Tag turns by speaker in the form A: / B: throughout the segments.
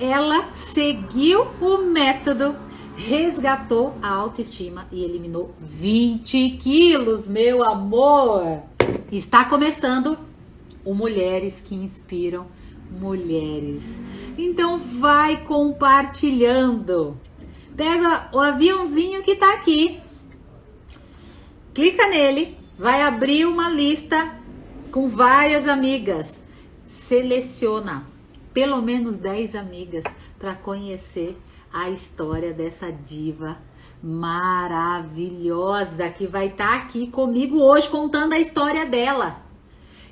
A: Ela seguiu o método, resgatou a autoestima e eliminou 20 quilos, meu amor. Está começando o Mulheres que Inspiram Mulheres. Então vai compartilhando. Pega o aviãozinho que tá aqui, clica nele, vai abrir uma lista com várias amigas. Seleciona pelo menos 10 amigas para conhecer a história dessa diva maravilhosa que vai estar aqui comigo hoje contando a história dela.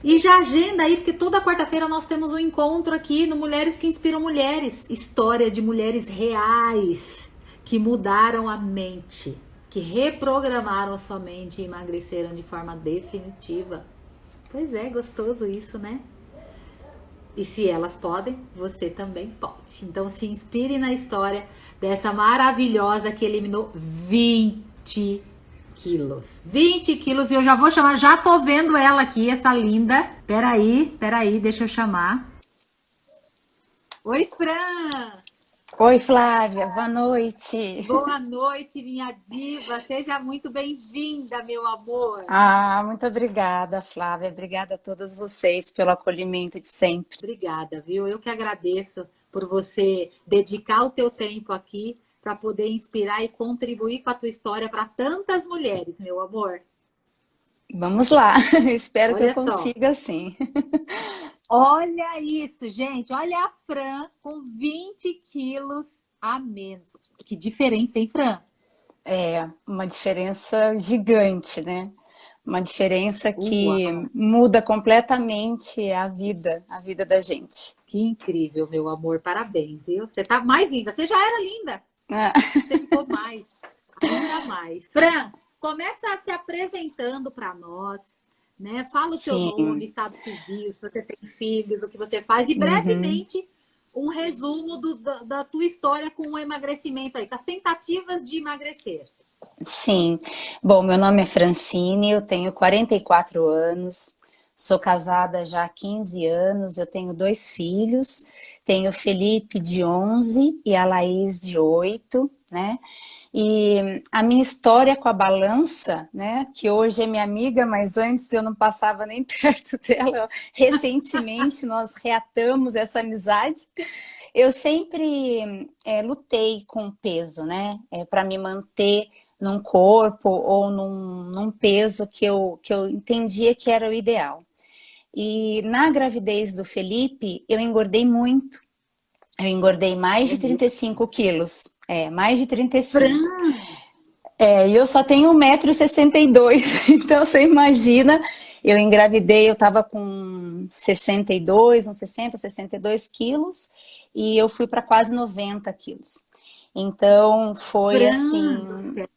A: E já agenda aí, porque toda quarta-feira nós temos um encontro aqui no Mulheres que Inspiram Mulheres. História de mulheres reais que mudaram a mente, que reprogramaram a sua mente e emagreceram de forma definitiva. Pois é, gostoso isso, né? E se elas podem, você também pode. Então se inspire na história dessa maravilhosa que eliminou 20 quilos. 20 quilos, e eu já vou chamar, já tô vendo ela aqui, essa linda. Peraí, deixa eu chamar. Oi, Fran!
B: Oi, Flávia, boa noite.
A: Boa noite, minha diva. Seja muito bem-vinda, meu amor.
B: Muito obrigada, Flávia. Obrigada a todas vocês pelo acolhimento de sempre.
A: Obrigada, viu? Eu que agradeço por você dedicar o teu tempo aqui para poder inspirar e contribuir com a tua história para tantas mulheres, meu amor.
B: Vamos lá, eu espero que eu
A: Olha só.
B: consiga sim.
A: Olha isso, gente. Olha a Fran com 20 quilos a menos. Que diferença, hein, Fran?
B: É uma diferença gigante, né? Uma diferença que
A: Uau,
B: muda completamente a vida da gente.
A: que incrível, meu amor. Parabéns, viu? Você tá mais linda. Você já era linda.
B: Ah,
A: Você ficou mais, ainda mais. Fran, começa se apresentando para nós, né? Fala o teu nome,
B: Sim.
A: estado civil, se você tem filhos, o que você faz, e
B: Uhum.
A: brevemente um resumo da tua história com o emagrecimento aí, com as tentativas de emagrecer.
B: Sim. Bom, meu nome é Francine, eu tenho 44 anos, sou casada já há 15 anos, eu tenho dois filhos, tenho o Felipe de 11 e a Laís de 8, né? E a minha história com a balança, né, que hoje é minha amiga, mas antes eu não passava nem perto dela. Recentemente nós reatamos essa amizade. Eu sempre lutei com o peso, né, para me manter num corpo ou num peso que eu entendia que era o ideal. E na gravidez do Felipe, eu engordei muito. Eu engordei mais
A: É
B: de
A: mesmo?
B: 35 quilos. Mais de 35.
A: Fran,
B: E eu só tenho 1,62 m, então você imagina, eu engravidei, eu tava com 62, uns 62 quilos, e eu fui para quase 90 quilos. Então foi
A: Fran do
B: assim.
A: céu.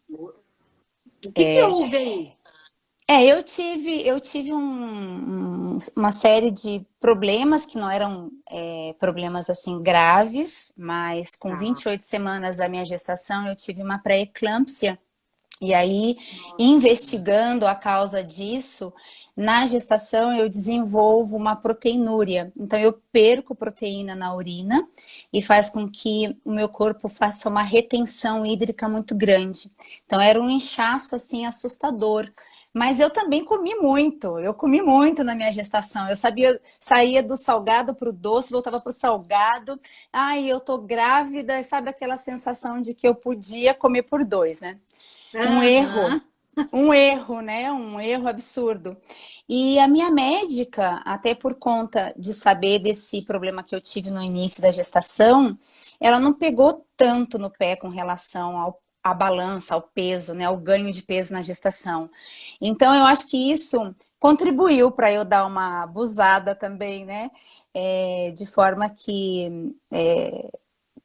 A: O que houve aí?
B: Eu tive uma série de problemas que não eram problemas assim graves, mas com
A: Tá.
B: 28 semanas da minha gestação eu tive uma pré-eclâmpsia. E aí,
A: Nossa,
B: investigando a causa disso, na gestação eu desenvolvo uma proteinúria. Então eu perco proteína na urina e faz com que o meu corpo faça uma retenção hídrica muito grande. Então era um inchaço assim assustador. Mas eu também comi muito. Eu comi muito na minha gestação. Eu sabia, saía do salgado para o doce, voltava para o salgado. Ai, eu tô grávida, sabe aquela sensação de que eu podia comer por dois, né? Um erro,
A: aham.
B: um erro, né? Um erro absurdo. E a minha médica, até por conta de saber desse problema que eu tive no início da gestação, ela não pegou tanto no pé com relação à balança, ao peso, né? Ao ganho de peso na gestação. Então, eu acho que isso contribuiu para eu dar uma abusada também, né? De forma que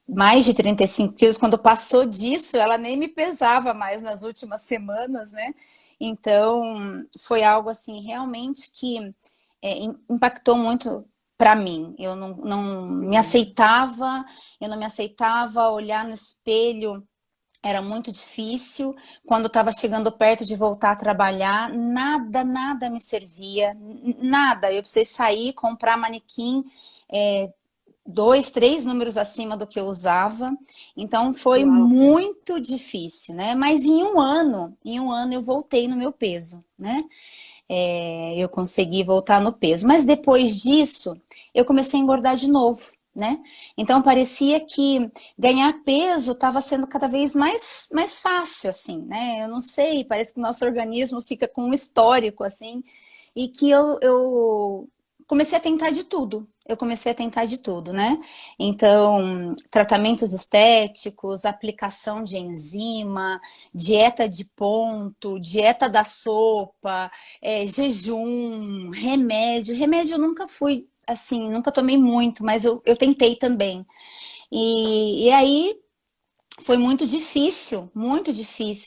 B: mais de 35 quilos, quando passou disso, ela nem me pesava mais nas últimas semanas, né? Então, foi algo assim, realmente que impactou muito para mim. Eu não me
A: Sim.
B: aceitava, eu não me aceitava, olhar no espelho era muito difícil. Quando estava chegando perto de voltar a trabalhar, nada me servia, nada. Eu precisei sair, comprar manequim, dois, três números acima do que eu usava. Então foi
A: Uau, Fran.
B: muito difícil, né? Mas em um ano eu voltei no meu peso, né? Eu consegui voltar no peso. Mas depois disso, eu comecei a engordar de novo, né? Então parecia que ganhar peso estava sendo cada vez mais fácil, assim, né? Eu não sei, parece que o nosso organismo fica com um histórico, assim, e que eu comecei a tentar de tudo. Eu comecei a tentar de tudo, né? Então, tratamentos estéticos, aplicação de enzima, dieta de ponto, dieta da sopa, jejum, remédio. Remédio eu nunca fui assim, nunca tomei muito, mas eu tentei também. E aí foi muito difícil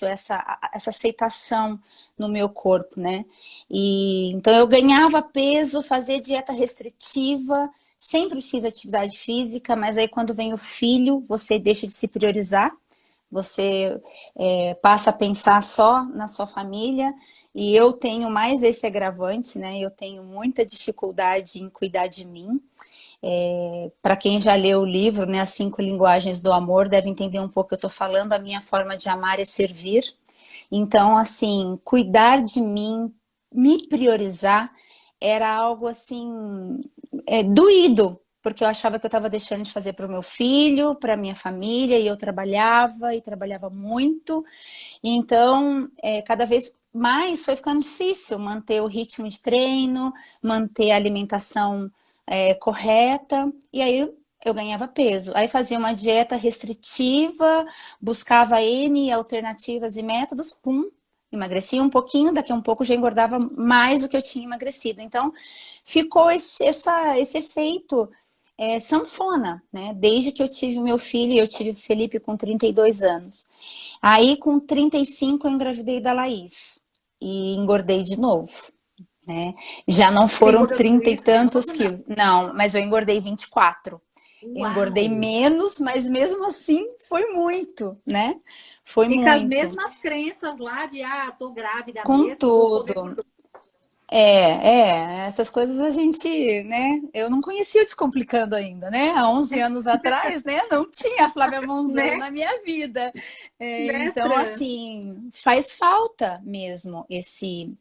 B: essa aceitação no meu corpo, né? E então eu ganhava peso, fazia dieta restritiva, sempre fiz atividade física, mas aí quando vem o filho, você deixa de se priorizar, você passa a pensar só na sua família. E eu tenho mais esse agravante, né? Eu tenho muita dificuldade em cuidar de mim. Para quem já leu o livro, né, As Cinco Linguagens do Amor, deve entender um pouco o que eu estou falando. A minha forma de amar é servir. Então, assim, cuidar de mim, me priorizar, era algo assim, doído, porque eu achava que eu estava deixando de fazer para o meu filho, para minha família, e trabalhava muito. Então, cada vez mais foi ficando difícil manter o ritmo de treino, manter a alimentação correta, e aí eu ganhava peso. Aí fazia uma dieta restritiva, buscava N alternativas e métodos, pum, emagrecia um pouquinho, daqui a um pouco já engordava mais do que eu tinha emagrecido. Então, ficou esse efeito sanfona, né? Desde que eu tive o meu filho, eu tive o Felipe com 32 anos. Aí, com 35, eu engravidei da Laís e engordei de novo, né? Já não
A: Você
B: foram
A: engordou tudo
B: 30 e
A: isso de
B: tantos
A: novo? Não.
B: quilos. Não, mas eu engordei 24. Eu engordei
A: Uau!
B: menos, mas mesmo assim foi muito, né? Foi
A: E com as
B: muito.
A: mesmas crenças lá de, tô grávida
B: Com
A: mesmo, vou comer
B: tudo.
A: por tudo.
B: Essas coisas a gente, né? Eu não conhecia o Descomplicando ainda, né? Há 11 anos atrás, né? Não tinha a Flávia Monzano
A: Né?
B: na minha vida.
A: Né,
B: Então,
A: Fran?
B: assim, faz falta mesmo esse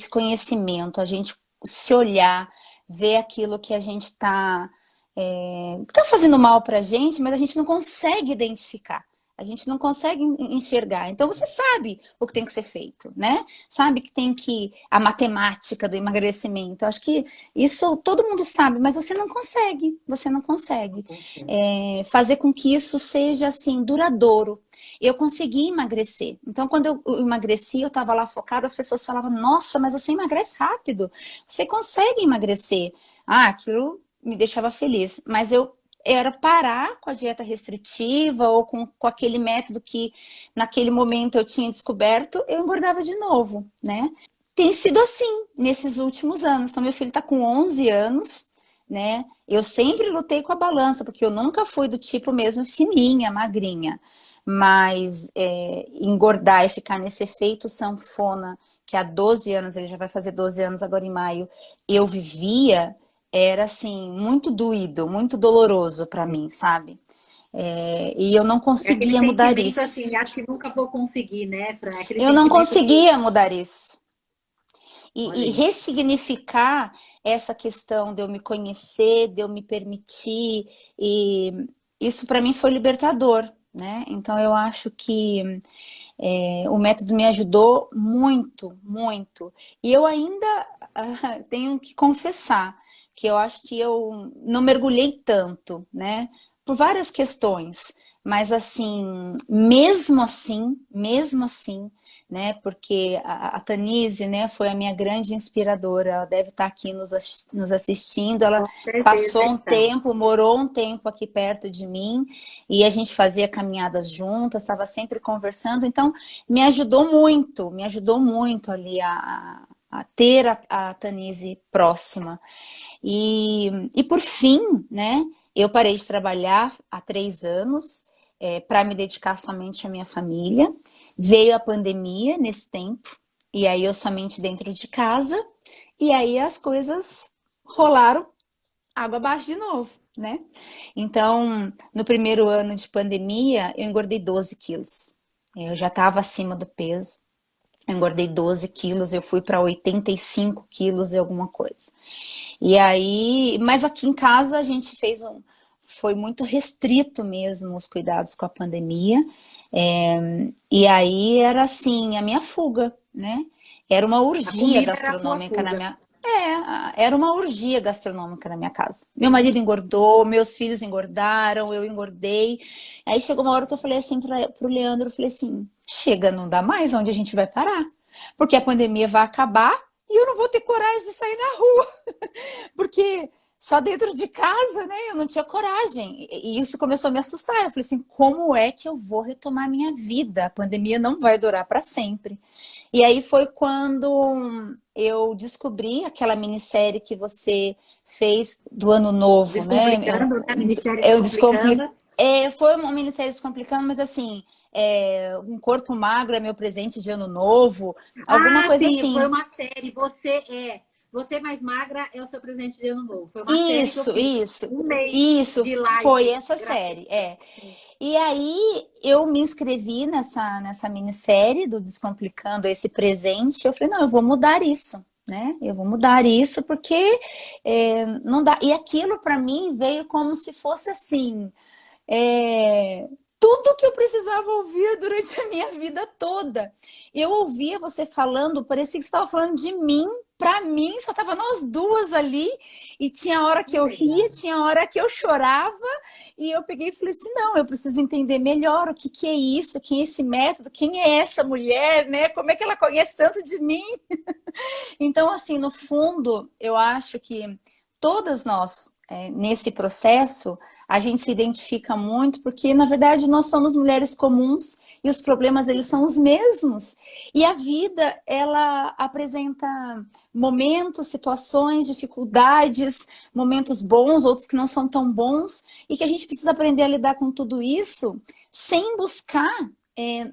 B: conhecimento, a gente se olhar, ver aquilo que a gente tá fazendo mal pra gente, mas a gente não consegue identificar. A gente não consegue enxergar. Então você sabe o que tem que ser feito, né? Sabe que tem que a matemática do emagrecimento. Eu acho que isso todo mundo sabe, mas você não consegue. Você não consegue fazer com que isso seja assim duradouro. Eu consegui emagrecer. Então quando eu emagreci, eu estava lá focada. As pessoas falavam: Nossa, mas você emagrece rápido. Você consegue emagrecer? Aquilo me deixava feliz. Mas eu era parar com a dieta restritiva ou com aquele método que naquele momento eu tinha descoberto, eu engordava de novo, né? Tem sido assim nesses últimos anos. Então, meu filho está com 11 anos, né? Eu sempre lutei com a balança, porque eu nunca fui do tipo mesmo fininha, magrinha. Mas engordar e ficar nesse efeito sanfona, que há 12 anos, ele já vai fazer 12 anos agora em maio, eu vivia, era assim, muito doído, muito doloroso para mim, sabe? E eu não
A: É aquele
B: conseguia mudar
A: sentimento assim,
B: isso.
A: acho que nunca vou conseguir, né, Fran? É aquele
B: Eu não
A: sentimento de,
B: conseguia mudar isso.
A: olha
B: E
A: isso.
B: ressignificar essa questão de eu me conhecer, de eu me permitir, e isso para mim foi libertador, né? Então eu acho que o método me ajudou muito, muito. E eu ainda tenho que confessar que eu acho que eu não mergulhei tanto, né? Por várias questões. Mas mesmo assim, né? Porque a Tanise, né, foi a minha grande inspiradora. Ela deve estar aqui nos assistindo. Ela
A: Com certeza
B: passou um
A: está.
B: tempo, morou um tempo aqui perto de mim e a gente fazia caminhadas juntas, estava sempre conversando. Então, me ajudou muito ali a ter a Tanise próxima. E por fim, né, eu parei de trabalhar há 3 anos para me dedicar somente à minha família. Veio a pandemia nesse tempo, e aí eu somente dentro de casa, e aí as coisas rolaram água abaixo de novo. né? Então, no primeiro ano de pandemia, eu engordei 12 quilos. Eu já estava acima do peso. Eu engordei 12 quilos, eu fui para 85 quilos e alguma coisa. E aí, mas aqui em casa a gente foi muito restrito mesmo os cuidados com a pandemia. E aí era assim, a minha fuga, né? Era uma
A: A
B: orgia
A: comida era a sua
B: gastronômica na
A: fuga.
B: minha. Era uma orgia gastronômica na minha casa. Meu marido engordou, meus filhos engordaram, eu engordei. Aí chegou uma hora que eu falei assim pro Leandro, eu falei assim, chega, não dá mais, onde a gente vai parar? Porque a pandemia vai acabar e eu não vou ter coragem de sair na rua, porque só dentro de casa, né? Eu não tinha coragem. E isso começou a me assustar. Eu falei assim, como é que eu vou retomar minha vida? A pandemia não vai durar para sempre. E aí foi quando eu descobri aquela minissérie que você fez do Ano Novo, né?
A: Descomplicando, né? Ministério
B: Eu descompli...
A: Descomplicando.
B: Foi uma minissérie descomplicando, mas assim, um corpo magro é meu presente de Ano Novo, alguma
A: Ah,
B: coisa
A: sim, foi
B: assim.
A: uma série. Você mais magra é o seu presente de ano novo. Foi uma série que eu
B: Isso,
A: fiz
B: isso,
A: um mês
B: isso,
A: de
B: foi
A: live
B: essa
A: gratuita.
B: série, E aí eu me inscrevi nessa minissérie do Descomplicando esse presente. Eu falei, não, eu vou mudar isso, né? Eu vou mudar isso porque não dá. E aquilo para mim veio como se fosse assim, tudo que eu precisava ouvir durante a minha vida toda. Eu ouvia você falando, parecia que você estava falando de mim, para mim, só tava nós duas ali, e tinha hora que
A: Que
B: eu
A: legal.
B: ria, tinha hora que eu chorava, e eu peguei e falei assim, não, eu preciso entender melhor o que que é isso, quem é esse método, quem é essa mulher, né? Como é que ela conhece tanto de mim? Então, assim, no fundo, eu acho que todas nós, nesse processo, a gente se identifica muito porque, na verdade, nós somos mulheres comuns e os problemas, eles são os mesmos. E a vida, ela apresenta momentos, situações, dificuldades, momentos bons, outros que não são tão bons, e que a gente precisa aprender a lidar com tudo isso sem buscar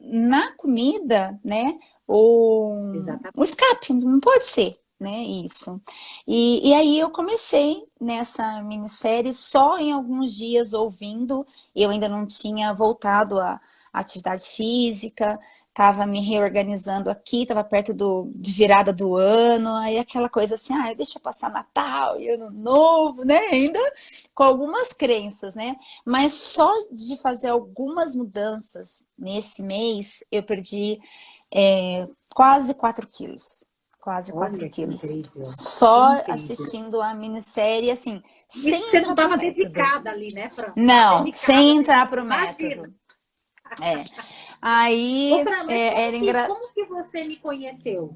B: na comida, né? O
A: Exatamente.
B: escape, não pode ser, né? Isso. E aí eu comecei nessa minissérie só em alguns dias ouvindo. Eu ainda não tinha voltado à atividade física, estava me reorganizando aqui, estava perto de virada do ano, aí aquela coisa assim, deixa eu passar Natal e Ano Novo, né? Ainda com algumas crenças, né? Mas só de fazer algumas mudanças nesse mês, eu perdi quase 4 quilos. Quase 4
A: Olha que
B: quilos.
A: incrível. Que
B: Só
A: incrível.
B: assistindo a minissérie, assim,
A: Isso que
B: sem
A: você não
B: entrar pro
A: estava
B: método.
A: dedicada ali, né, Fran? Estava
B: Não,
A: dedicada
B: sem
A: nesse
B: entrar
A: momento.
B: pro
A: Imagina.
B: método. É.
A: Ô,
B: Aí
A: Fran, mas
B: era engraçado.
A: como que você me conheceu?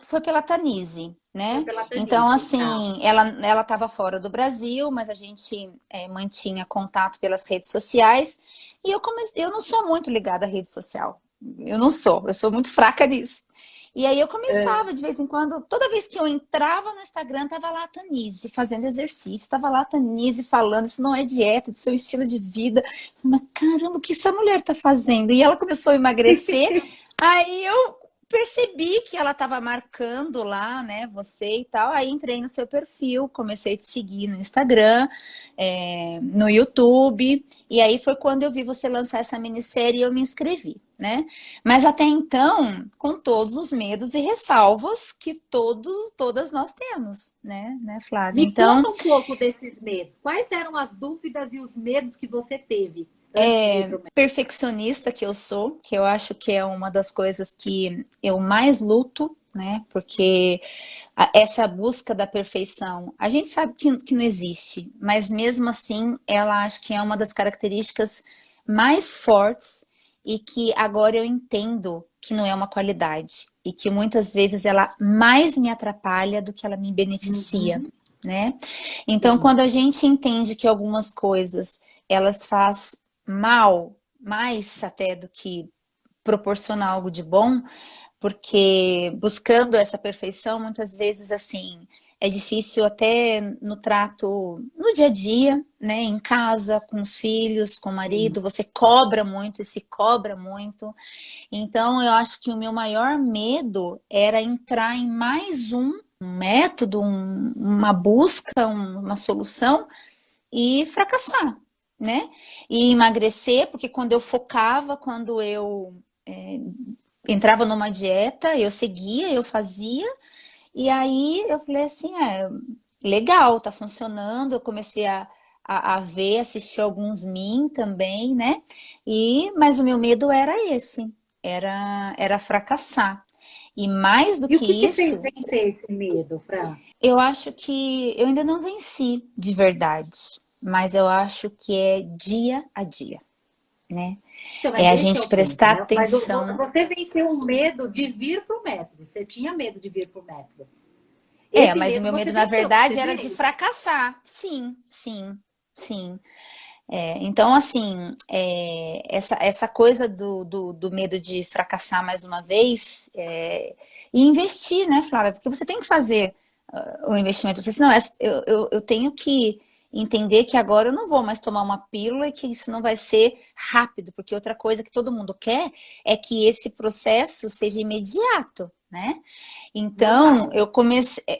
B: Foi pela Tanise,
A: Foi
B: né?
A: pela
B: Então,
A: Tanise, tá?
B: assim, ela estava fora do Brasil, mas a gente mantinha contato pelas redes sociais. E eu não sou muito ligada à rede social. Eu sou muito fraca nisso. E aí eu
A: É.
B: começava de vez em quando, toda vez que eu entrava no Instagram, tava lá a Tanise fazendo exercício, tava lá a Tanise falando, isso não é dieta, isso é um estilo de vida. Mas caramba, o que essa mulher tá fazendo? E ela começou a emagrecer, aí eu percebi que ela estava marcando lá, né, você e tal. Aí entrei no seu perfil, comecei a te seguir no Instagram, no YouTube. E aí foi quando eu vi você lançar essa minissérie e eu me inscrevi, né? Mas até então, com todos os medos e ressalvas que todas nós temos, né, Flávia?
A: Me
B: Então,
A: conta um pouco desses medos. Quais eram as dúvidas e os medos que você teve antes de ir para o médico?
B: perfeccionista que eu sou, que eu acho que é uma das coisas que eu mais luto, né? Porque essa busca da perfeição, a gente sabe que não existe, mas mesmo assim, ela acho que é uma das características mais fortes e que agora eu entendo que não é uma qualidade e que muitas vezes ela mais me atrapalha do que ela me beneficia,
A: Uhum,
B: né? Então,
A: sim.
B: quando a gente entende que algumas coisas elas faz mal, mais até do que proporcionar algo de bom, porque buscando essa perfeição, muitas vezes, assim, é difícil até no trato, no dia a dia, né, em casa, com os filhos, com o marido,
A: Sim.
B: você cobra muito e se cobra muito. Então, eu acho que o meu maior medo era entrar em mais um método, uma busca, uma solução e fracassar, né? E emagrecer, porque quando eu focava, quando eu entrava numa dieta, eu seguia, eu fazia, e aí eu falei assim, legal, tá funcionando, eu comecei a ver, assistir alguns Min também, né? Mas o meu medo era esse, era fracassar. E mais do
A: E o
B: que
A: que te fez
B: isso,
A: vencer esse medo, Fran?
B: eu acho que eu ainda não venci de verdade, mas eu acho que é dia a dia, né?
A: Então,
B: É
A: mas
B: a
A: esse é
B: gente
A: o ponto,
B: prestar
A: né? Mas
B: atenção.
A: você venceu o medo de vir para o método. Você tinha medo de vir para o método. Esse
B: Mas o
A: medo
B: meu
A: você
B: medo, na
A: venceu, porque você
B: verdade, era de
A: veio.
B: fracassar. Sim, sim, sim. Então, assim, essa coisa do medo de fracassar mais uma vez, e investir, né, Flávia? Porque você tem que fazer o investimento. Eu falei assim, não, eu tenho que entender que agora eu não vou mais tomar uma pílula e que isso não vai ser rápido, porque outra coisa que todo mundo quer é que esse processo seja imediato, né? Então,
A: Normal.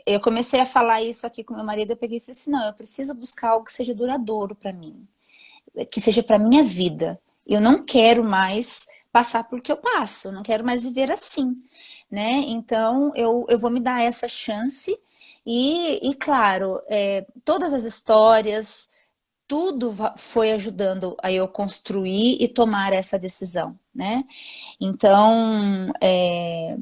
B: eu comecei a falar isso aqui com meu marido, eu peguei e falei assim, não, eu preciso buscar algo que seja duradouro para mim, que seja para minha vida. Eu não quero mais passar por que eu passo, eu não quero mais viver assim, né? Então, eu vou me dar essa chance e claro, todas as histórias, tudo foi ajudando a eu construir e tomar essa decisão, né? Então,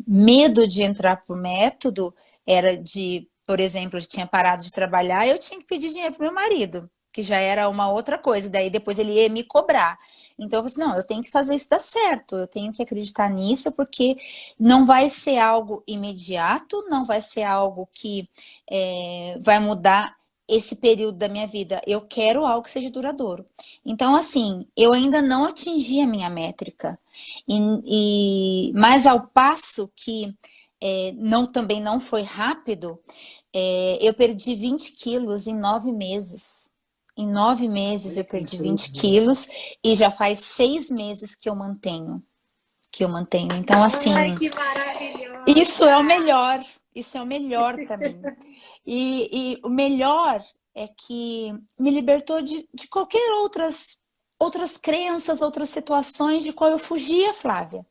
B: medo de entrar por método era de, por exemplo, eu tinha parado de trabalhar, eu tinha que pedir dinheiro pro meu marido, que já era uma outra coisa, daí depois ele ia me cobrar. Então eu falei assim, não, eu tenho que fazer isso dar certo, eu tenho que acreditar nisso, porque não vai ser algo imediato, não vai ser algo que vai mudar esse período da minha vida. Eu quero algo que seja duradouro. Então, assim, eu ainda não atingi a minha métrica. Mas ao passo que também não foi rápido, eu perdi 20 quilos em 9 meses. Em 9 meses
A: Olha
B: eu
A: que
B: perdi 20
A: incrível.
B: quilos e já faz 6 meses que eu mantenho. Que eu mantenho. Então,
A: Ai,
B: assim,
A: que
B: isso é o
A: maravilhosa!
B: melhor. Isso é o melhor para mim. E o melhor é que me libertou de qualquer outras crenças, outras situações de qual eu fugia, Flávia.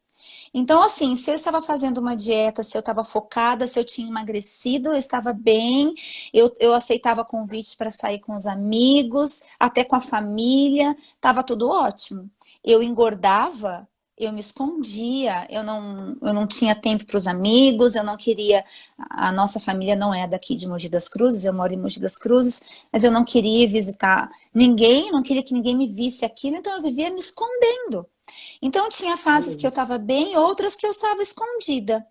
B: Então, assim, se eu estava fazendo uma dieta, se eu estava focada, se eu tinha emagrecido, eu estava bem, eu aceitava convites para sair com os amigos, até com a família, estava tudo ótimo. Eu engordava, eu me escondia, eu não tinha tempo para os amigos, eu não queria. A nossa família não é daqui de Mogi das Cruzes, eu moro em Mogi das Cruzes, mas eu não queria visitar ninguém, não queria que ninguém me visse aquilo, então eu vivia me escondendo. Então, tinha
A: Olha
B: fases que eu
A: isso.
B: estava bem, outras que eu estava escondida.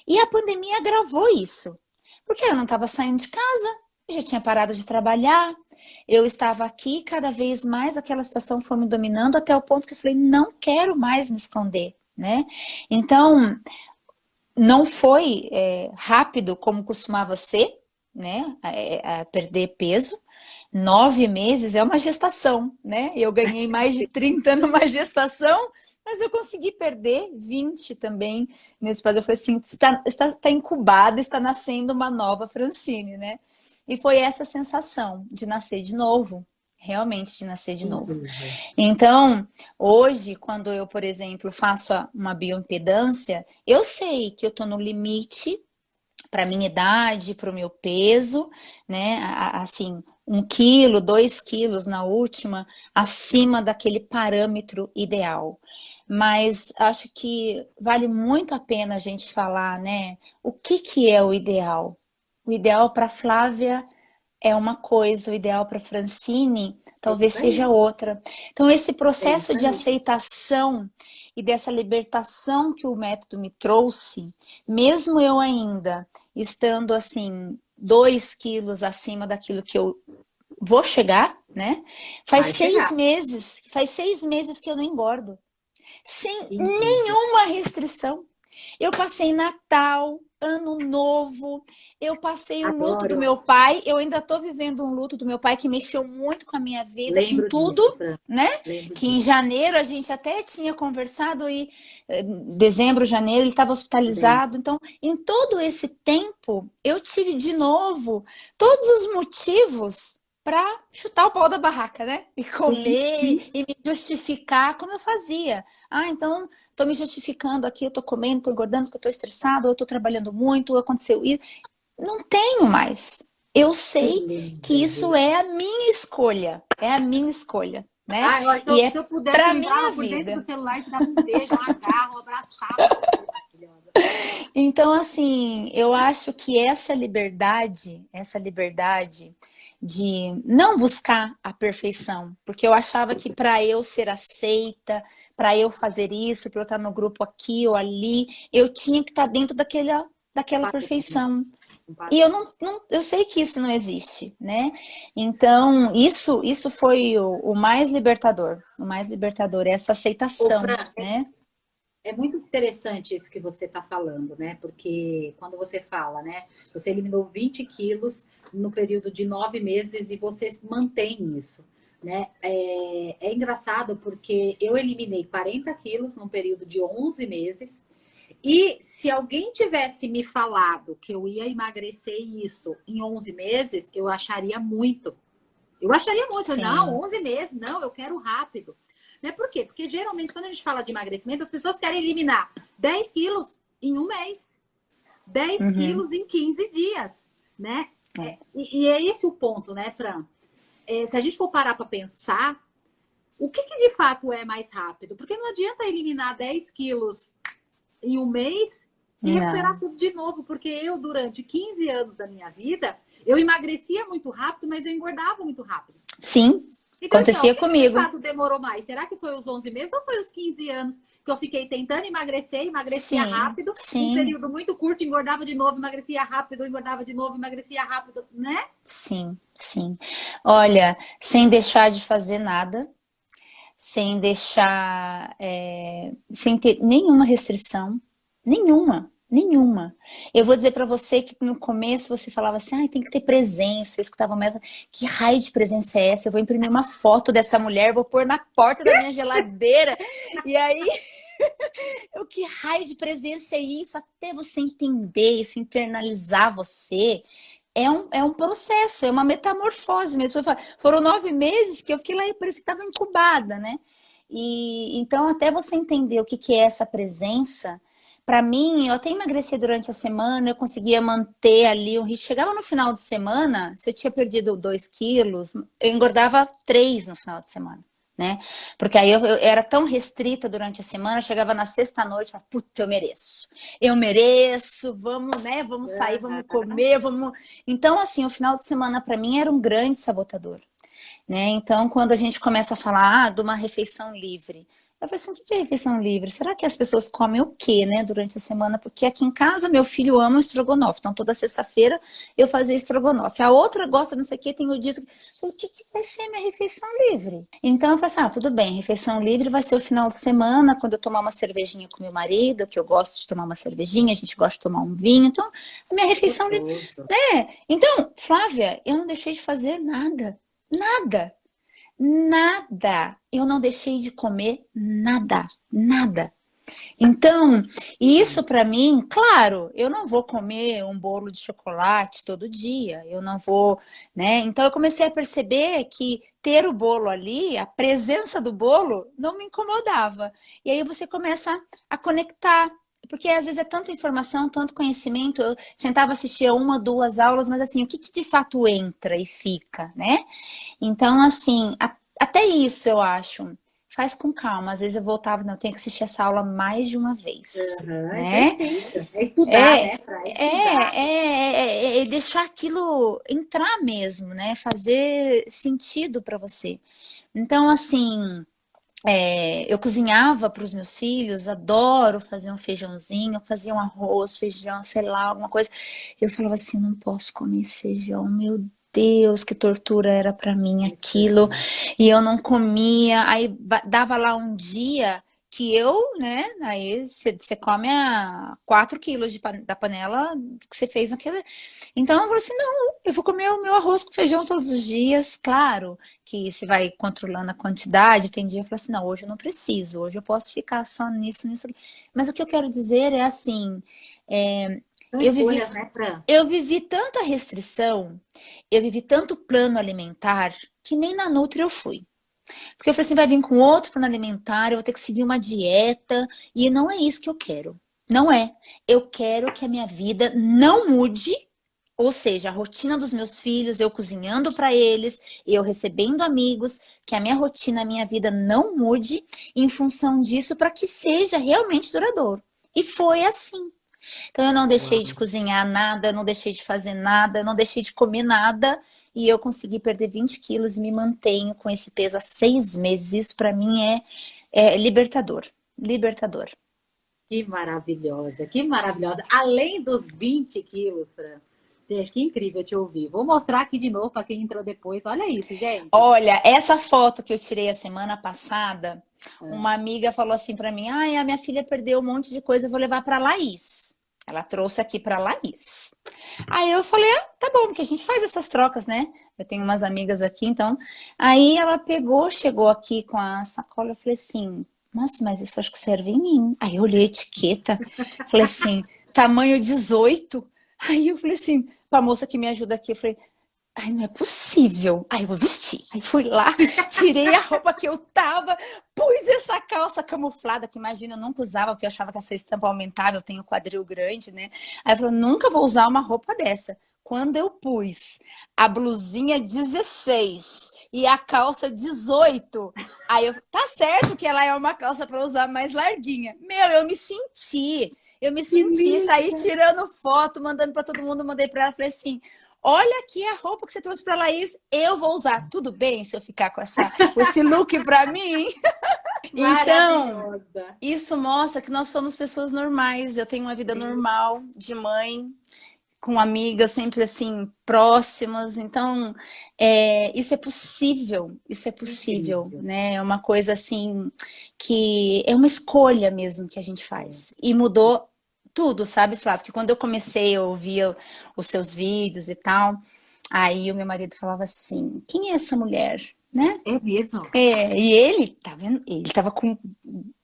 B: E a pandemia agravou isso, porque eu não estava saindo de casa, eu já tinha parado de trabalhar, eu estava aqui, cada vez mais aquela situação foi me dominando até o ponto que eu falei, não quero mais me esconder, né? Então, não foi rápido como costumava ser, né? Perder peso. 9 meses é uma gestação, né? Eu ganhei mais de 30 numa gestação, mas eu consegui perder 20 também nesse prazo. Eu falei assim, está incubada, está nascendo uma nova Francine, né? E foi essa sensação de nascer de novo, realmente de nascer de novo.
A: Incrível.
B: Então, hoje, quando eu, por exemplo, faço uma bioimpedância, eu sei que eu estou no limite para minha idade, para o meu peso, né? Assim, 1 quilo, 2 quilos na última, acima daquele parâmetro ideal. Mas acho que vale muito a pena a gente falar, né? O que é o ideal? O ideal para Flávia é uma coisa, o ideal para Francine
A: É
B: talvez
A: isso
B: seja
A: aí.
B: outra. Então, esse
A: É isso
B: processo de
A: aí.
B: aceitação e dessa libertação que o método me trouxe, mesmo eu ainda estando assim, 2 quilos acima daquilo que eu vou chegar, né? Faz
A: Vai
B: seis
A: chegar.
B: meses, faz 6 meses que eu não engordo, sem
A: Incrível.
B: nenhuma restrição. Eu passei Natal, Ano Novo, eu passei o luto do
A: Adoro.
B: meu pai, eu ainda estou vivendo um luto do meu pai que mexeu muito com a minha vida, com
A: Lembro
B: tudo,
A: disso, Fran.
B: né?
A: Lembro
B: Que em
A: disso.
B: janeiro a gente até tinha conversado e dezembro, janeiro ele estava
A: Lembro.
B: hospitalizado. Então, em todo esse tempo, eu tive de novo todos os motivos para chutar o pau da barraca, né? E
A: Sim,
B: comer
A: sim.
B: e me justificar como eu fazia. Ah, então tô me justificando aqui, eu tô comendo, tô engordando porque eu tô estressada, ou eu tô trabalhando muito, ou aconteceu isso. Não tenho mais. Eu
A: Que
B: sei que
A: lindo,
B: isso
A: gente.
B: é a minha escolha. É a minha escolha, né?
A: Ah, olha,
B: E
A: se
B: é
A: eu pudesse, eu
B: pra
A: entrava
B: minha
A: por dentro do
B: vida.
A: celular e te dava um beijo, um agarro, um abraçava você, maravilhosa.
B: Então, assim, eu acho que essa liberdade de não buscar a perfeição, porque eu achava que para eu ser aceita, para eu fazer isso, para eu estar no grupo aqui ou ali, eu tinha que estar dentro daquela
A: Padrão,
B: perfeição.
A: um
B: E eu
A: padrão.
B: eu sei que isso não existe, né? Então, isso foi o mais libertador, essa
A: Ô,
B: aceitação,
A: Fran,
B: né?
A: é muito interessante isso que você está falando, né? Porque quando você fala, né? Você eliminou 20 quilos no período de 9 meses e você mantém isso, né? É engraçado porque eu eliminei 40 quilos num período de 11 meses. E se alguém tivesse me falado que eu ia emagrecer isso em 11 meses, eu acharia muito. Eu acharia muito. Não,
B: Sim.
A: 11 meses, não, eu quero rápido. Né? Por quê? Porque geralmente quando a gente fala de emagrecimento, as pessoas querem eliminar 10 quilos em um mês, 10
B: Uhum.
A: quilos em 15 dias, né?
B: É.
A: E é esse o ponto, né, Fran? Se a gente for parar para pensar, o que de fato é mais rápido? Porque não adianta eliminar 10 quilos em um mês e recuperar
B: Não.
A: tudo de novo, porque eu, durante 15 anos da minha vida, eu emagrecia muito rápido, mas eu engordava muito rápido.
B: Sim,
A: Então, assim, ó, o
B: acontecia
A: que de
B: comigo.
A: fato demorou mais? Será que foi os 11 meses ou foi os 15 anos que eu fiquei tentando emagrecer, emagrecia
B: Sim,
A: rápido, um
B: sim,
A: período muito curto, engordava de novo, emagrecia rápido, engordava de novo, emagrecia rápido, né?
B: sim, sim. Olha, sem deixar de fazer nada, sem deixar, sem ter nenhuma restrição, nenhuma. Eu vou dizer para você que no começo você falava assim, ah, tem que ter presença. Eu escutava mesmo, que raio de presença é essa? Eu vou imprimir uma foto dessa mulher, vou pôr na porta da minha geladeira. E aí, que raio de presença é isso? Até você entender isso, internalizar você. É um processo, é uma metamorfose mesmo. Foram 9 meses que eu fiquei lá e parecia que estava incubada, né? E então, até você entender o que é essa presença, para mim, eu até emagreci durante a semana, eu conseguia manter ali um ritmo. Chegava no final de semana, se eu tinha perdido 2 quilos, eu engordava 3 no final de semana, né? Porque aí eu era tão restrita durante a semana, chegava na sexta-noite, falava, puta, eu mereço, vamos, né? Vamos sair, vamos comer, vamos. Então, assim, o final de semana para mim era um grande sabotador, né? Então, quando a gente começa a falar de uma refeição livre, eu falei assim, o que é refeição livre? Será que as pessoas comem o quê, né, durante a semana? Porque aqui em casa meu filho ama o estrogonofe, então toda sexta-feira eu fazia estrogonofe. A outra gosta não sei o quê, tem o dia que... O que vai ser minha refeição livre? Então eu falei assim, tudo bem, refeição livre vai ser o final de semana, quando eu tomar uma cervejinha com meu marido, que eu gosto de tomar uma cervejinha, a gente gosta de tomar um vinho, então a minha refeição livre...
A: Gostoso.
B: Então, Flávia, eu não deixei de fazer nada. Nada, nada. Eu não deixei de comer nada, nada. Então, isso para mim, claro, eu não vou comer um bolo de chocolate todo dia, eu não vou, né? Então eu comecei a perceber que ter o bolo ali, a presença do bolo, não me incomodava. E aí você começa a conectar. Porque às vezes é tanta informação, tanto conhecimento. Eu sentava, assistia uma, duas aulas, mas assim, o que de fato entra e fica, né? Então, assim, até isso eu acho. Faz com calma. Às vezes eu voltava, não, eu tenho que assistir essa aula mais de uma vez,
A: Uhum,
B: né?
A: perfeito. É estudar,
B: É,
A: né, Fran? É estudar.
B: é deixar aquilo entrar mesmo, né? Fazer sentido para você. Então, assim, eu cozinhava para os meus filhos, adoro fazer um feijãozinho, fazia um arroz, feijão, sei lá, alguma coisa. Eu falava assim, não posso comer esse feijão, meu Deus, que tortura era para mim aquilo. E eu não comia, aí dava lá um dia que eu, né? Aí você come a 4 quilos da panela que você fez naquele. Então eu falei assim: não, eu vou comer o meu arroz com feijão todos os dias. Claro que você vai controlando a quantidade. Tem dia que eu falo assim: não, hoje eu não preciso, hoje eu posso ficar só nisso, nisso. Mas o que eu quero dizer é assim: é,
A: São
B: eu vivi,
A: escolhas, né, Fran?
B: eu vivi tanta restrição, eu vivi tanto plano alimentar, que nem na Nutri eu fui. Porque eu falei assim, vai vir com outro plano alimentar, eu vou ter que seguir uma dieta, e não é isso que eu quero. Não é. Eu quero que a minha vida não mude, ou seja, a rotina dos meus filhos, eu cozinhando para eles, eu recebendo amigos, que a minha rotina, a minha vida não mude em função disso para que seja realmente duradouro. E foi assim. Então eu não deixei de cozinhar nada, eu não deixei de fazer nada, eu não deixei de comer nada. E eu consegui perder 20 quilos e me mantenho com esse peso há 6 meses. Isso para mim é libertador. Libertador.
A: Que maravilhosa, que maravilhosa. Além dos 20 quilos, Fran. Gente, que incrível te ouvir. Vou mostrar aqui de novo para quem entrou depois. Olha isso, gente.
B: Olha, essa foto que eu tirei a semana passada, uma amiga falou assim para mim: ai, a minha filha perdeu um monte de coisa, eu vou levar para Laís. Ela trouxe aqui para Laís. Aí eu falei: ah, tá bom, porque a gente faz essas trocas, né? Eu tenho umas amigas aqui, então. Aí ela pegou, chegou aqui com a sacola, eu falei assim: nossa, mas isso acho que serve em mim. Aí eu olhei a etiqueta, falei assim: tamanho 18. Aí eu falei assim, pra moça que me ajuda aqui, eu falei: ai, não é possível. Aí eu vou vestir. Aí fui lá, tirei a roupa que eu tava, pus essa calça camuflada, que imagina, eu nunca usava, porque eu achava que essa estampa aumentava, eu tenho quadril grande, né? Aí eu falei: nunca vou usar uma roupa dessa. Quando eu pus a blusinha 16 e a calça 18, aí eu, tá certo que ela é uma calça para usar mais larguinha. Meu, eu me senti, saí tirando foto, mandando para todo mundo, mandei para ela, falei assim: olha aqui a roupa que você trouxe para Laís, eu vou usar. Tudo bem se eu ficar com esse look para mim? Então,
A: Maravilhosa.
B: isso mostra que nós somos pessoas normais. Eu tenho uma vida normal de mãe, com amigas sempre assim próximas. Então, isso é possível,
A: Incrível.
B: né? É uma coisa assim que é uma escolha mesmo que a gente faz. E mudou tudo, sabe, Flávio? Porque quando eu comecei, eu ouvia os seus vídeos e tal, aí o meu marido falava assim: quem é essa mulher? Né?
A: É mesmo?
B: E ele, tá vendo? Ele tava com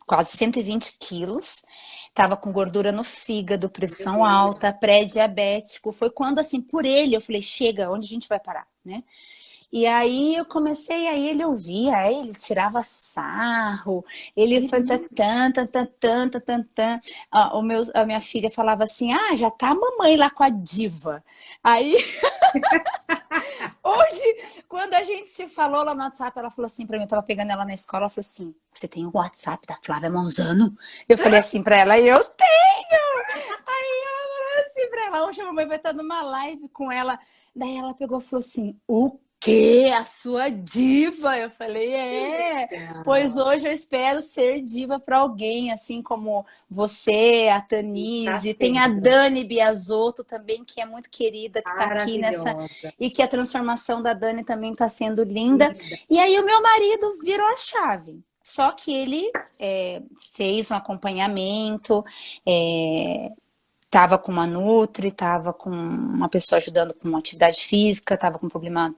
B: quase 120 quilos, tava com gordura no fígado,
A: Meu
B: pressão
A: Deus.
B: alta, pré-diabético. Foi quando, assim, por ele, eu falei: chega, onde a gente vai parar, né? E aí eu comecei, aí ele ouvia, aí ele tirava sarro, ele foi tan, tan, tan, tan, tan, tan, tan, tan. A minha filha falava assim: ah, já tá a mamãe lá com a diva. Aí hoje, quando a gente se falou lá no WhatsApp, ela falou assim pra mim, eu tava pegando ela na escola, ela falou assim: você tem o WhatsApp da Flávia Monzano? Eu falei assim pra ela: eu tenho! Aí ela falou assim pra ela: hoje a mamãe vai estar numa live com ela. Daí ela pegou e falou assim: o quê? A sua diva? Eu falei: é, pois
A: Legal.
B: hoje eu espero ser diva pra alguém, assim como você, a
A: Tá
B: Tanise, tem a
A: sendo
B: Dani Biasotto também, que é muito querida, que tá aqui nessa,
A: maravilhosa.
B: e que a transformação da Dani também está sendo linda.
A: Linda.
B: E aí o meu marido virou a chave. Só que ele fez um acompanhamento, estava com uma Nutri, estava com uma pessoa ajudando com atividade física, estava com problema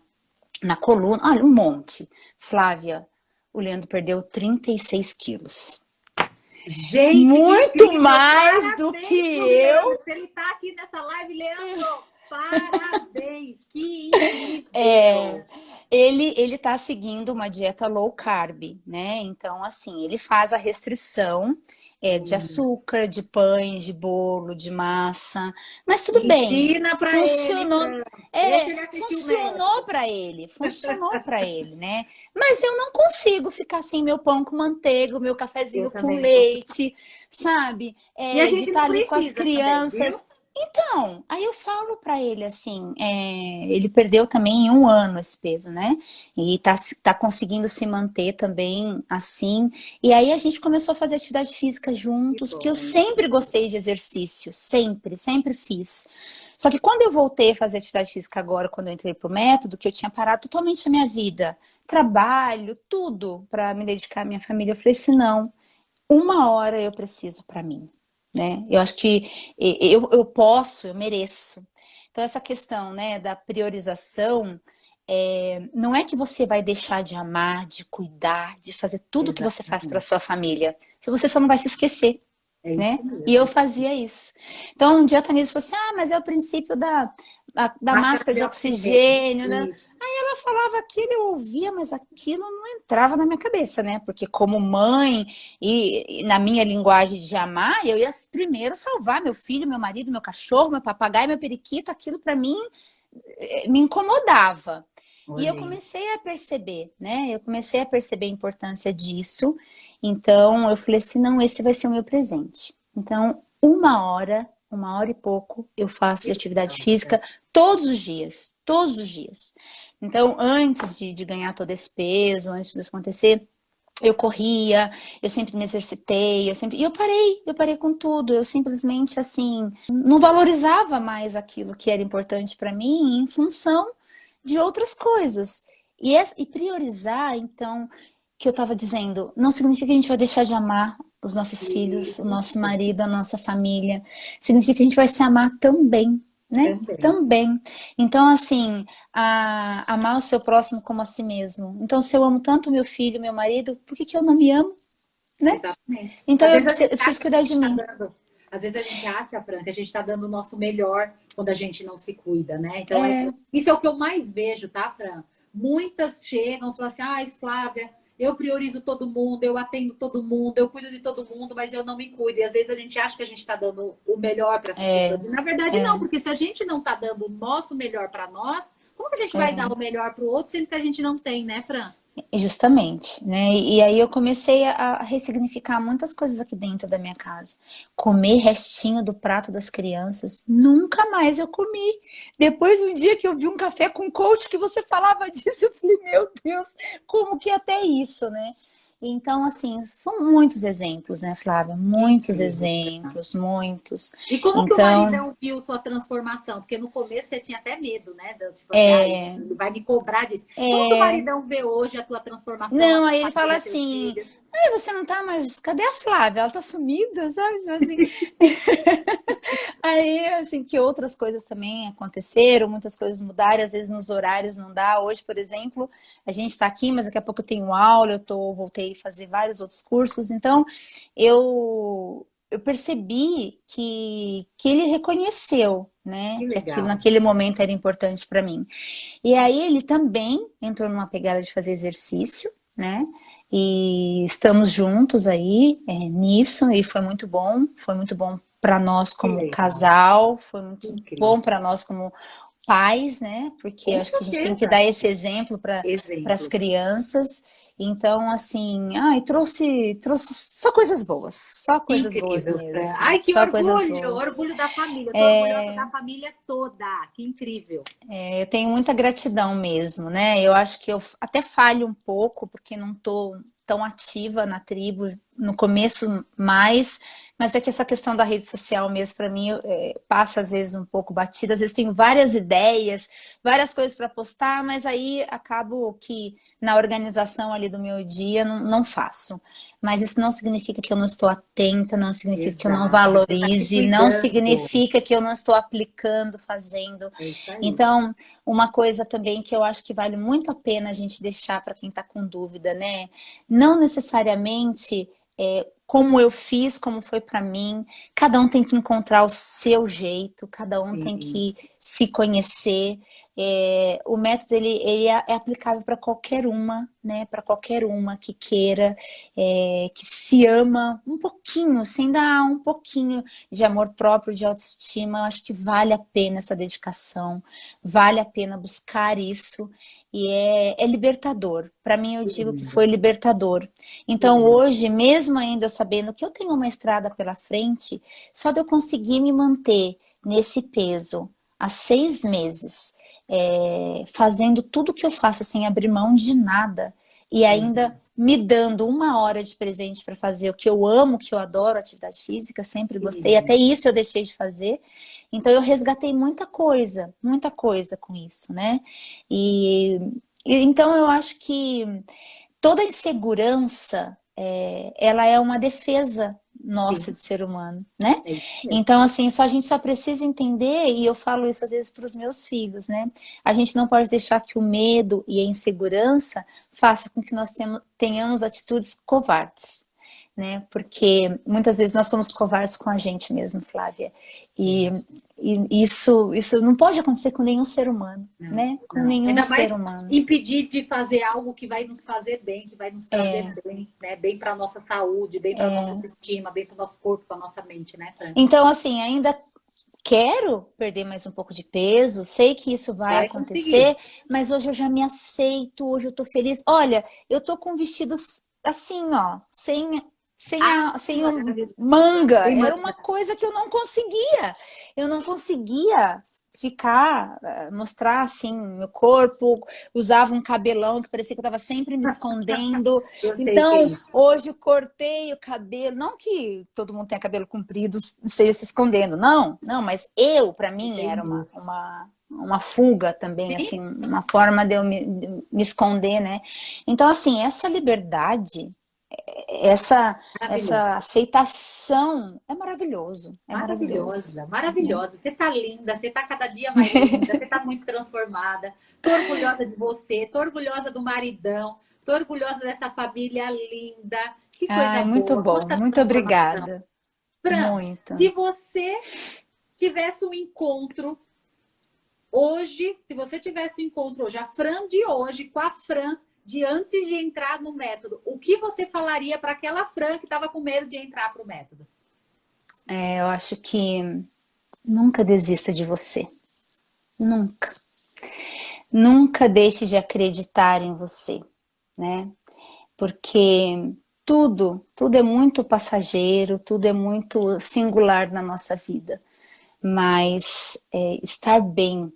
B: na coluna, olha, um monte. Flávia, o Leandro perdeu 36 quilos.
A: Gente, que
B: Muito
A: incrível!
B: mais do que
A: Parabéns pro
B: eu.
A: Leandro. Se ele tá aqui nessa live, Leandro, parabéns! Que incrível!
B: Ele tá seguindo uma dieta low carb, né? Então, assim, ele faz a restrição de açúcar, de pães, de bolo, de massa. Mas tudo bem,
A: Ensina pra ele,
B: funcionou.
A: Fran. Deixa ele assistir o
B: Funcionou
A: método.
B: para ele, funcionou para ele, né? Mas eu não consigo ficar sem meu pão com manteiga, o meu
A: Eu
B: cafezinho com
A: também não consigo.
B: leite, sabe?
A: E a
B: De
A: gente
B: estar
A: não
B: ali com as
A: precisa também, viu?
B: crianças. Então, aí eu falo pra ele assim, ele perdeu também em um ano esse peso, né? E tá conseguindo se manter também assim. E aí a gente começou a fazer atividade física
A: Que
B: juntos, porque eu
A: bom.
B: sempre gostei de exercício, sempre, sempre fiz. Só que quando eu voltei a fazer atividade física agora, quando eu entrei pro método, que eu tinha parado totalmente a minha vida, trabalho, tudo, pra me dedicar à minha família, eu falei assim: não. uma hora eu preciso para mim, né? Eu acho que eu posso, eu mereço. Então, essa questão, né, da priorização, não é que você vai deixar de amar, de cuidar, de fazer tudo que você faz para
A: Exatamente.
B: sua família. Você só não vai se esquecer,
A: É
B: né?
A: isso
B: E eu
A: mesmo.
B: fazia isso. Então, um dia a Tanise falou assim: ah, mas é o princípio da
A: Máscara
B: máscara
A: de
B: de
A: oxigênio.
B: oxigênio, né?
A: Isso.
B: Ela falava aquilo, eu ouvia, mas aquilo não entrava na minha cabeça, né? Porque como mãe e na minha linguagem de amar, eu ia primeiro salvar meu filho, meu marido, meu cachorro, meu papagaio, meu periquito, aquilo para mim me incomodava. E eu
A: Olha aí.
B: comecei a perceber, né? Eu comecei a perceber a importância disso. Então eu falei assim, não, esse vai ser o meu presente. Então, uma hora e pouco, eu faço
A: Que
B: de atividade
A: legal,
B: física
A: Fran.
B: todos os dias, todos os dias. Então, antes de ganhar todo esse peso, antes disso acontecer, eu corria, eu sempre me exercitei, e eu parei com tudo, eu simplesmente assim, não valorizava mais aquilo que era importante para mim em função de outras coisas. E priorizar, então, que eu estava dizendo, não significa que a gente vai deixar de amar os nossos filhos, o
A: Isso.
B: nosso marido, a nossa família. Significa que a gente vai se amar também, né?
A: Também.
B: Também. Então, assim, amar o seu próximo como a si mesmo. Então, se eu amo tanto meu filho, meu marido, por que que eu não me amo, né?
A: Exatamente.
B: Então,
A: Às vezes a
B: eu
A: gente
B: preciso
A: acha que
B: cuidar
A: a
B: de
A: gente está
B: mim.
A: dando. Às vezes a gente acha, Fran, que a gente está dando o nosso melhor quando a gente não se cuida, né? Então,
B: É,
A: isso é o que eu mais vejo, tá, Fran? Muitas chegam e falam assim: ai, Flávia, eu priorizo todo mundo, eu atendo todo mundo, eu cuido de todo mundo, mas eu não me cuido. E às vezes a gente acha que a gente está dando o melhor para essas
B: é,
A: pessoas. E na verdade, não,
B: é,
A: porque se a gente não está dando o nosso melhor para nós, como que a gente vai dar
B: é.
A: o melhor para o outro, sendo que a gente não tem, né, Fran?
B: Justamente, né? E aí eu comecei a ressignificar muitas coisas aqui dentro da minha casa. Comer restinho do prato das crianças, nunca mais eu comi. Depois um dia que eu vi um café com coach que você falava disso, eu falei, meu Deus, como que até isso, né? Então, assim, foram muitos exemplos, né, Flávia?
A: Que
B: Muitos
A: incrível.
B: exemplos, muitos.
A: E como que o
B: Então,
A: maridão viu sua transformação? Porque no começo você tinha até medo, né? Tipo assim, ah, ele vai me cobrar disso. Como que o maridão vê hoje a tua transformação, a
B: não,
A: tua
B: aí ele fala
A: família, teus
B: assim,
A: filhos?
B: "Ai, você não tá mais, cadê a Flávia? Ela tá sumida, sabe? Assim, aí, assim, que outras coisas também aconteceram, muitas coisas mudaram, às vezes nos horários não dá. Hoje, por exemplo, a gente está aqui, mas daqui a pouco eu tenho aula, voltei a fazer vários outros cursos, então eu percebi que ele reconheceu, né,
A: Que
B: que aquilo
A: legal.
B: naquele momento era importante para mim. E aí ele também entrou numa pegada de fazer exercício, né? E estamos juntos aí nisso e foi muito bom para nós
A: Que
B: como
A: legal.
B: casal, foi
A: Que
B: muito bom
A: incrível.
B: para nós como pais, né? Porque
A: Com
B: acho que a gente tem que
A: certeza.
B: dar esse exemplo para as
A: Exemplo.
B: crianças. Então, assim, ai, trouxe só
A: Que
B: coisas boas
A: incrível, Fran.
B: mesmo,
A: Ai, que
B: só coisas
A: orgulho!
B: boas.
A: Orgulho da família. Eu tô orgulhosa da família toda. Que incrível.
B: Eu tenho muita gratidão mesmo, né? Eu acho que eu até falho um pouco porque não tô tão ativa na tribo no começo mais, mas é que essa questão da rede social mesmo para mim passa às vezes um pouco batida, às vezes tenho várias ideias, várias coisas para postar, mas aí acabo que na organização ali do meu dia não faço. Mas isso não significa que eu não estou atenta, não significa que eu não
A: Exato. Você tá se
B: valorize, não
A: cuidando.
B: significa que eu não estou aplicando, fazendo.
A: É isso aí.
B: Então, uma coisa também que eu acho que vale muito a pena a gente deixar para quem está com dúvida, né? Não necessariamente como eu fiz, como foi para mim. Cada um tem que encontrar o seu jeito, cada um tem
A: Sim.
B: que se conhecer. O método ele é aplicável para qualquer uma, né? Para qualquer uma que queira, que se ama um pouquinho, sem dar um pouquinho de amor próprio, de autoestima. Eu acho que vale a pena essa dedicação, vale a pena buscar isso. E é libertador. Para mim, eu
A: Que
B: digo que
A: lindo.
B: foi libertador.
A: Que
B: Então,
A: lindo.
B: hoje, mesmo ainda sabendo que eu tenho uma estrada pela frente, só de eu conseguir me manter nesse peso há 6 meses, fazendo tudo que eu faço sem abrir mão de nada e ainda me dando uma hora de presente para fazer o que eu amo, que eu adoro, atividade física, sempre
A: Que
B: gostei,
A: lindo.
B: até isso eu deixei de fazer. Então eu resgatei muita coisa com isso, né? E então eu acho que toda insegurança ela é uma defesa nossa
A: Sim,
B: de ser humano, né?
A: é isso mesmo.
B: Então, assim, a gente só precisa entender, e eu falo isso às vezes para os meus filhos, né? A gente não pode deixar que o medo e a insegurança façam com que nós tenhamos atitudes covardes, né? Porque muitas vezes nós somos covardes com a gente mesmo, Flávia. E, e isso não pode acontecer com nenhum ser humano,
A: Não,
B: né? Com
A: não.
B: nenhum
A: Ainda
B: ser
A: mais
B: humano.
A: impedir de fazer algo que vai nos fazer bem, que vai nos trazer bem, né? Bem para nossa saúde, bem para nossa autoestima, bem para o nosso corpo, para nossa mente, né, Fran?
B: Então, assim, ainda quero perder mais um pouco de peso, sei que isso vai
A: Vai conseguir.
B: acontecer, mas hoje eu já me aceito, hoje eu tô feliz. Olha, eu tô com vestidos assim, ó, sem manga.
A: Tem
B: Era
A: manga.
B: uma coisa que eu não conseguia. Eu não conseguia ficar, mostrar assim meu corpo, usava um cabelão que parecia que eu estava sempre me escondendo.
A: Eu sei que é
B: Então,
A: isso.
B: hoje eu cortei o cabelo, não que todo mundo tenha cabelo comprido e esteja se escondendo, não, mas para mim, era
A: Entendi.
B: uma fuga também,
A: Sim,
B: assim, uma forma de eu me esconder, né? Então, assim, essa liberdade,
A: maravilhoso.
B: essa aceitação é maravilhoso, é maravilhoso.
A: Maravilhosa, maravilhosa. Você tá linda, você tá cada dia mais linda, você tá muito transformada. Tô orgulhosa de você, tô orgulhosa do maridão, tô orgulhosa dessa família linda. Que
B: Ai,
A: coisa
B: muito
A: boa,
B: bom,
A: quanta
B: muito
A: transformação.
B: obrigada,
A: Fran,
B: muito.
A: se você tivesse um encontro hoje, se você tivesse um encontro hoje, a Fran de hoje com a Fran de antes de entrar no método, o que você falaria para aquela Fran que estava com medo de entrar para o método?
B: Eu acho que nunca desista de você, nunca. Nunca deixe de acreditar em você, né? Porque tudo é muito passageiro, tudo é muito singular na nossa vida, mas estar bem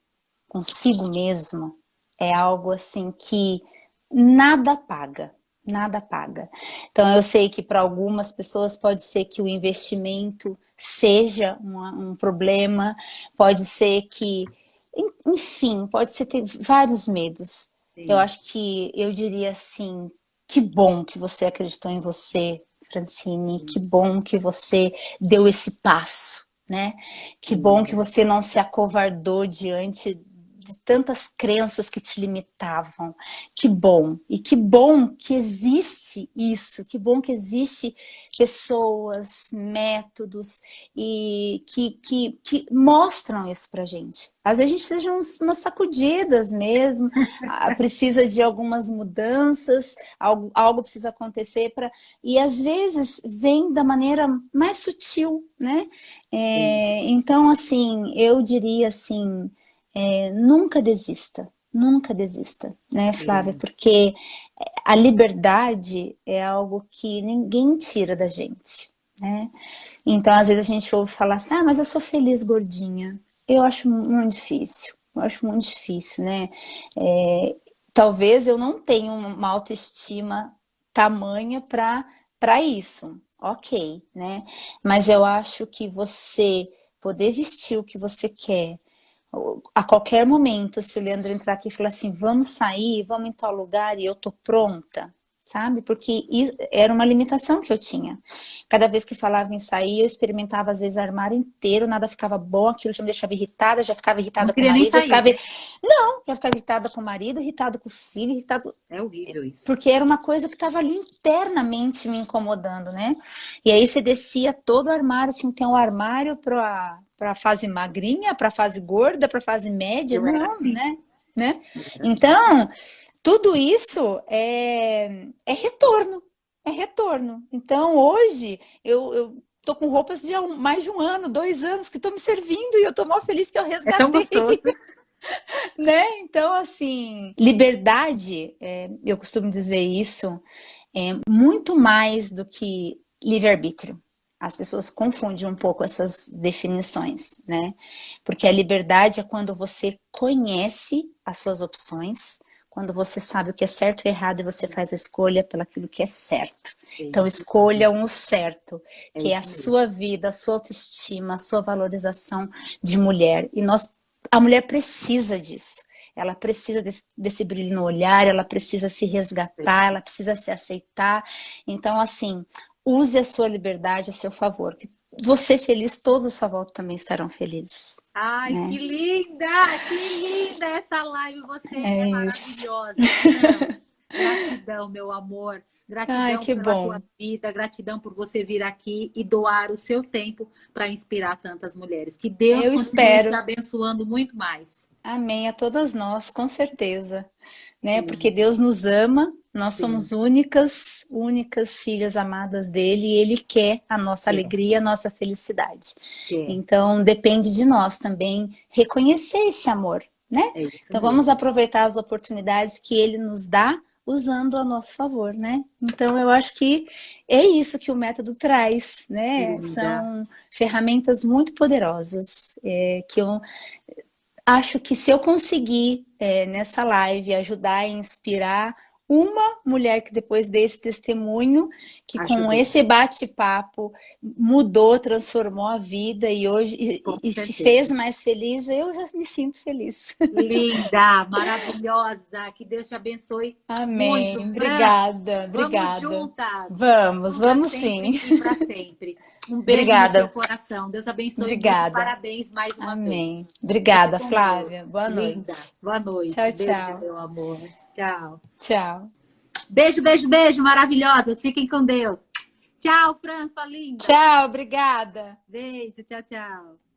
B: consigo mesmo é algo assim que nada paga, nada paga. Então eu sei que para algumas pessoas pode ser que o investimento seja um problema, pode ser que, enfim, pode ser ter vários medos. Eu
A: Sim.
B: acho que eu diria assim, que bom que você acreditou em você, Francine, que bom que você deu esse passo, né? Que bom que você não se acovardou diante de tantas crenças que te limitavam. Que bom. E que bom que existe isso, que bom que existe pessoas, métodos e que mostram isso pra gente. Às vezes a gente precisa de umas sacudidas mesmo, precisa de algumas mudanças, algo precisa acontecer para. E às vezes vem da maneira mais sutil, né? Então, assim, eu diria assim, nunca desista, né, Flávia?
A: Sim.
B: Porque a liberdade é algo que ninguém tira da gente, né? Então, às vezes a gente ouve falar assim, mas eu sou feliz gordinha. Eu acho muito difícil, né? Talvez eu não tenha uma autoestima tamanha para isso, ok, né? Mas eu acho que você poder vestir o que você quer, a qualquer momento, se o Leandro entrar aqui e falar assim, vamos sair, vamos em tal lugar e eu tô pronta, sabe? Porque era uma limitação que eu tinha. Cada vez que falava em sair, eu experimentava às vezes o armário inteiro, nada ficava bom, aquilo já me deixava irritada, já ficava
A: Não
B: irritada com o
A: queria nem
B: marido,
A: sair, né?
B: Não, já ficava irritada com o marido, irritada com o filho, irritada.
A: É horrível isso.
B: Porque era uma coisa que estava ali internamente me incomodando, né? E aí você descia todo o armário, tinha que ter um armário para a fase magrinha, para a fase gorda, para a fase média.
A: Eu era
B: Não,
A: assim.
B: né?
A: Eu era assim.
B: Então, tudo isso é retorno. É retorno. Então, hoje, eu tô com roupas de mais de 1 ano, 2 anos, que estão me servindo e eu tô mó feliz que eu
A: É tão
B: resgatei.
A: gostoso.
B: Né? Então, assim, liberdade, eu costumo dizer isso, é muito mais do que livre-arbítrio. As pessoas confundem um pouco essas definições, né? Porque a liberdade é quando você conhece as suas opções, quando você sabe o que é certo e errado e você faz a escolha pelaquilo que é certo.
A: É
B: Então,
A: isso,
B: escolha o certo,
A: é
B: que é a
A: isso mesmo.
B: sua vida, a sua autoestima, a sua valorização de mulher. A mulher precisa disso. ela precisa desse brilho no olhar, ela precisa se resgatar, ela precisa se aceitar. Então, assim, use a sua liberdade a seu favor. Que você feliz, todos à sua volta também estarão felizes.
A: Ai,
B: Né?
A: que linda essa live, você é
B: É isso.
A: maravilhosa. Não, gratidão, meu amor.
B: Ai,
A: Gratidão
B: que
A: pela
B: bom.
A: tua vida, gratidão por você vir aqui e doar o seu tempo para inspirar tantas mulheres. Que Deus
B: Eu
A: continue te
B: espero.
A: abençoando muito mais.
B: Amém a todas nós, com certeza, né? Porque
A: Sim,
B: Deus nos ama, nós
A: sim,
B: somos únicas, únicas filhas amadas dele e ele quer a nossa
A: é,
B: alegria, a nossa felicidade.
A: é,
B: Então, depende de nós também reconhecer esse amor, né?
A: é isso
B: Então, vamos
A: mesmo.
B: aproveitar as oportunidades que ele nos dá usando a nosso favor, né? Então, eu acho que é isso que o método traz, né?
A: Linda.
B: São ferramentas muito poderosas, que eu acho que se eu conseguir, nessa live, ajudar e inspirar uma mulher que depois desse testemunho, que com
A: Ajudou,
B: esse bate-papo mudou, transformou a vida e hoje
A: com
B: e se fez
A: certeza.
B: mais feliz, eu já me sinto feliz.
A: Linda, maravilhosa. Que Deus te abençoe muito,
B: Amém.
A: Fran.
B: Obrigada,
A: Vamos
B: obrigada.
A: juntas.
B: Vamos
A: Sempre
B: sim.
A: e para sempre. Um beijo no seu
B: Obrigada,
A: coração. Deus abençoe muito e
B: obrigada.
A: parabéns mais uma vez.
B: Amém.
A: Fique
B: Obrigada,
A: com Deus.
B: Flávia. Boa
A: Linda.
B: noite.
A: Boa noite.
B: Tchau,
A: Beijo,
B: tchau.
A: meu amor. Tchau.
B: Tchau.
A: Beijo, beijo, beijo. Maravilhosas. Fiquem com Deus. Tchau, Fran, sua linda.
B: Tchau, obrigada.
A: Beijo. Tchau, tchau.